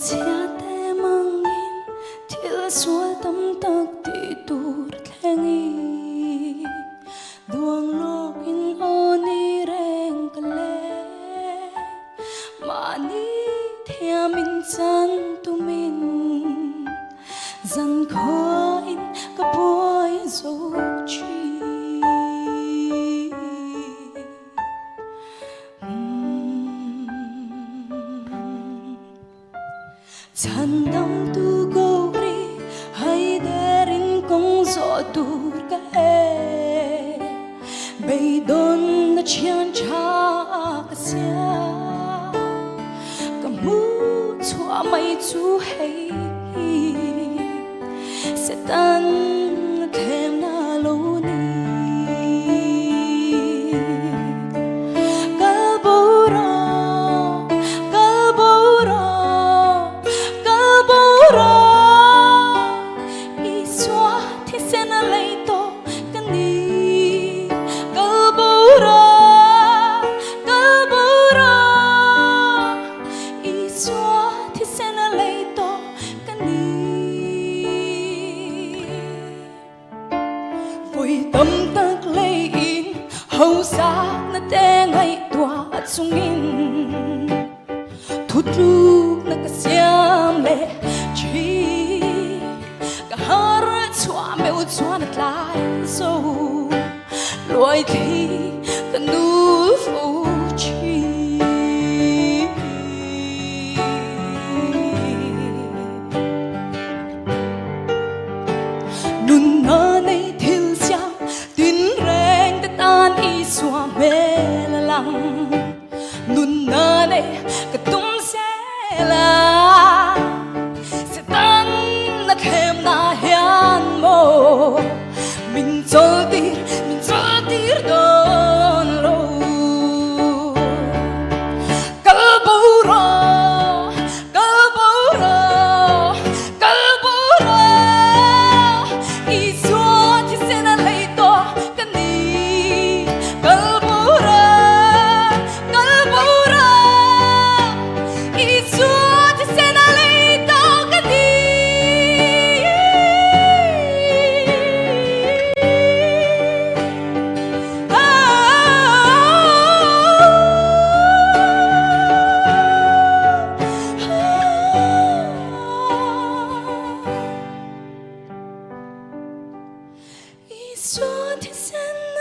chia te mang in thil sual tam tak ti tur thlengi duang lok in oni reng kale mani thiam in chan tumin zan kho in ka boy zo chi chan dam tu go ri hay derin kong zo tur ka e bay don na chian cha ka sia ka mu chua mai chu hay sẽ tan thêm na lâu ni tâm tắc lấy in hậu xa na te ngay tua sungin thut ru na ka siam le chi ka har chua meu chua na lai so loi thi ka nu fu chi nun na nei xóa mê là lăng nun nơ này cái tum sẽ là sẽ tan là thêm na hiền mồ mình cho tir đơn lâu cơ bù rò ý xóa thì sẽ là lấy to cái ní Xuân thì sen